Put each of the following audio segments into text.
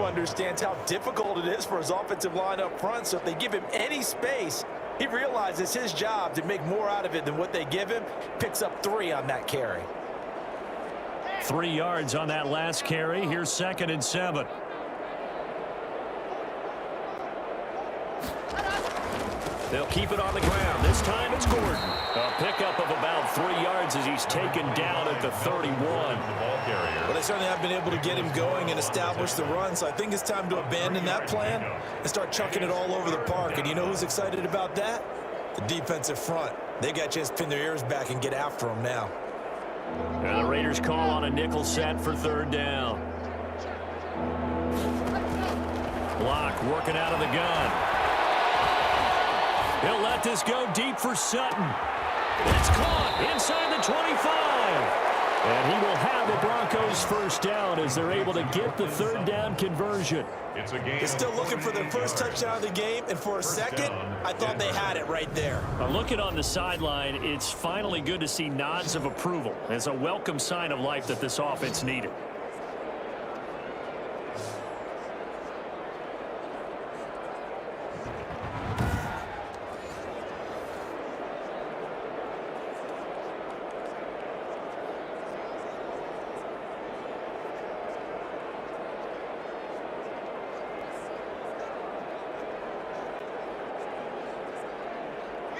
understands how difficult it is for his offensive line up front, so if they give him any space, he realizes his job to make more out of it than what they give him. Picks up 3 on that carry. 3 yards on that last carry. Here's 2nd and 7. They'll keep it on the ground. This time it's Gordon. A pickup of about 3 yards as he's taken down at the 31. Well, they certainly have been able to get him going and establish the run, so I think it's time to abandon that plan and start chucking it all over the park. And you know who's excited about that? The defensive front. They got a chance to pin their ears back and get after him now. And the Raiders call on a nickel set for 3rd down. Block working out of the gun. He'll let this go deep for Sutton. It's caught inside the 25. And he will have the Broncos 1st down as they're able to get the 3rd down conversion. They're still looking for their first touchdown of the game, and for a second, I thought they had it right there. Looking on the sideline, it's finally good to see nods of approval. It's a welcome sign of life that this offense needed.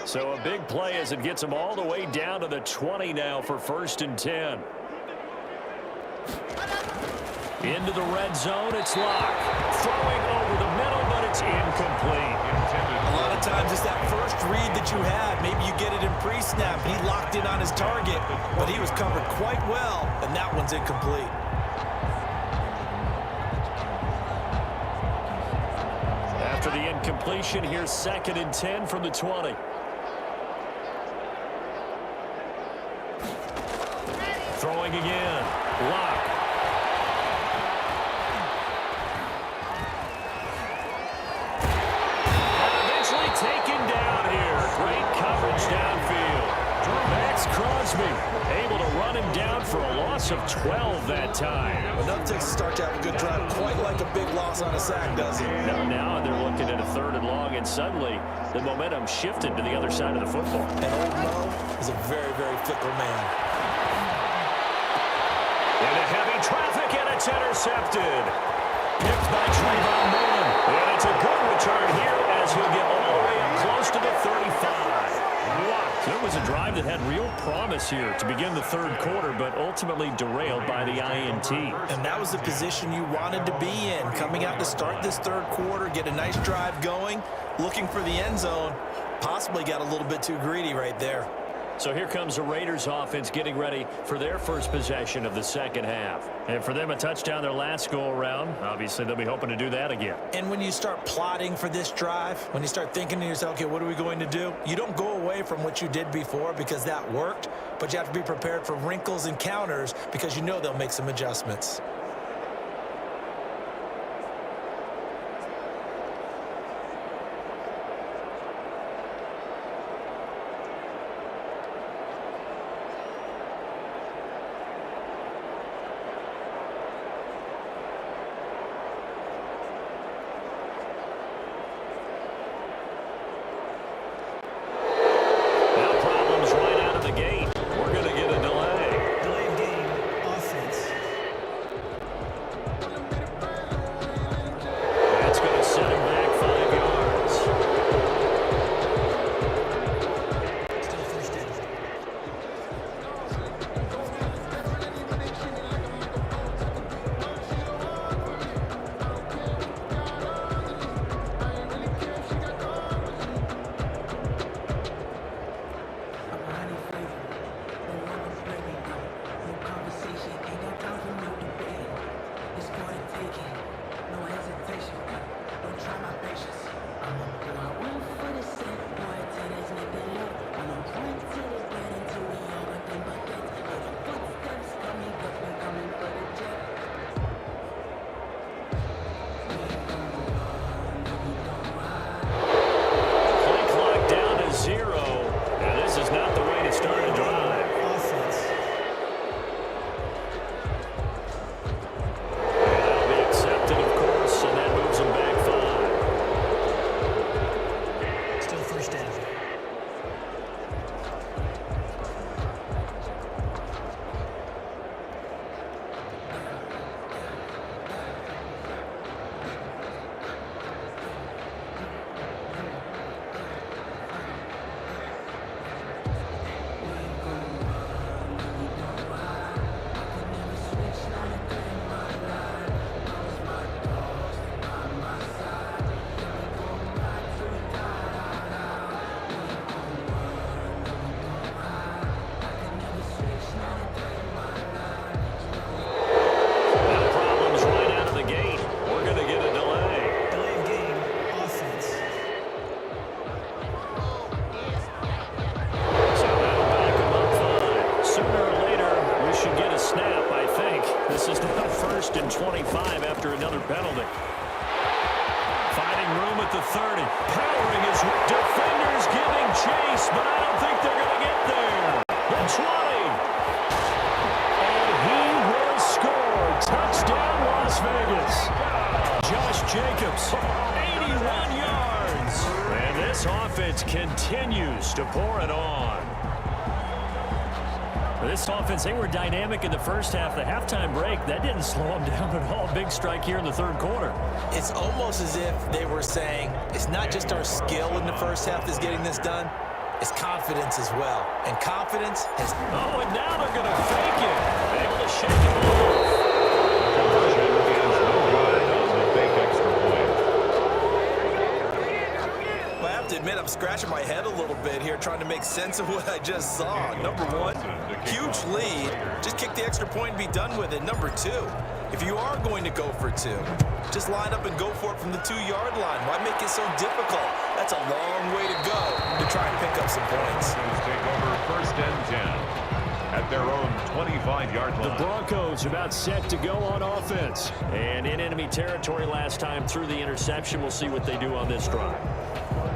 So a big play as it gets them all the way down to the 20 now for 1st and 10. Into the red zone, it's Locke. Throwing over the middle, but it's incomplete. A lot of times it's that first read that you have. Maybe you get it in pre-snap, and he locked in on his target, but he was covered quite well, and that one's incomplete. After the incompletion, here's 2nd and 10 from the 20. Throwing again. Locke. Eventually taken down here. Great coverage downfield. Max Crosby able to run him down for a loss of 12 that time. Enough takes to start to have a good drive, quite like a big loss on a sack, does it? Now they're looking at a 3rd and long, and suddenly the momentum shifted to the other side of the football. And old Mo is a very, very fickle man. Into heavy traffic, and it's intercepted. Picked by Trayvon Mullen. And it's a good return here as he'll get all the way up close to the 35. So it was a drive that had real promise here to begin the 3rd quarter, but ultimately derailed by the INT. And that was the position you wanted to be in. Coming out to start this 3rd quarter, get a nice drive going, looking for the end zone. Possibly got a little bit too greedy right there. So here comes the Raiders offense getting ready for their first possession of the 2nd half. And for them, a touchdown their last go-around. Obviously, they'll be hoping to do that again. And when you start plotting for this drive, when you start thinking to yourself, okay, what are we going to do? You don't go away from what you did before because that worked, but you have to be prepared for wrinkles and counters because you know they'll make some adjustments. at the 30. Powering his defenders giving chase, but I don't think they're going to get there. The 20. And he will score. Touchdown, Las Vegas. Josh Jacobs, 81 yards. And this offense continues to pour it on. This offense, they were dynamic in the first half. The halftime break, that didn't slow them down at all. Big strike here in the third quarter. It's almost as if they were saying, it's not just our skill in the first half that's getting this done, it's confidence as well. And confidence has... Oh, and now they're going to fake it. Able to shake it off. Conversion is no good on the fake extra point. Well, I have to admit, I'm scratching my head a little bit here trying to make sense of what I just saw. Number one, huge lead. Just kick the extra point and be done with it. Number two, if you are going to go for two, just line up and go for it from the 2-yard line. Why make it so difficult? That's a long way to go to try and pick up some points. Take over 1st and 10 at their own 25-yard line. The Broncos about set to go on offense. And in enemy territory last time through the interception. We'll see what they do on this drive.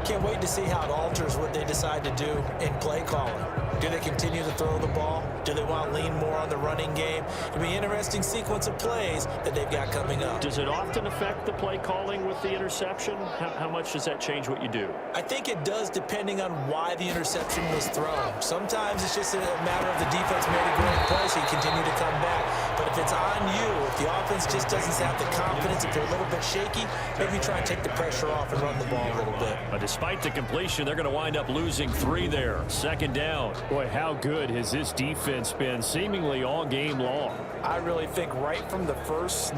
Can't wait to see how it alters what they decide to do in play calling. Do they continue to throw the ball? Do they want to lean more on the running game? It'll be an interesting sequence of plays that they've got coming up. Does it often affect the play calling with the interception? How much does that change what you do? I think it does depending on why the interception was thrown. Sometimes it's just a matter of the defense made a great play, so you continue to come back. But if it's on you, if the offense just doesn't have the confidence, if they're a little bit shaky, maybe try and take the pressure off and run the ball a little bit. Despite the completion, they're going to wind up losing 3 there. 2nd down. Boy, how good has this defense been seemingly all game long? I really think right from the first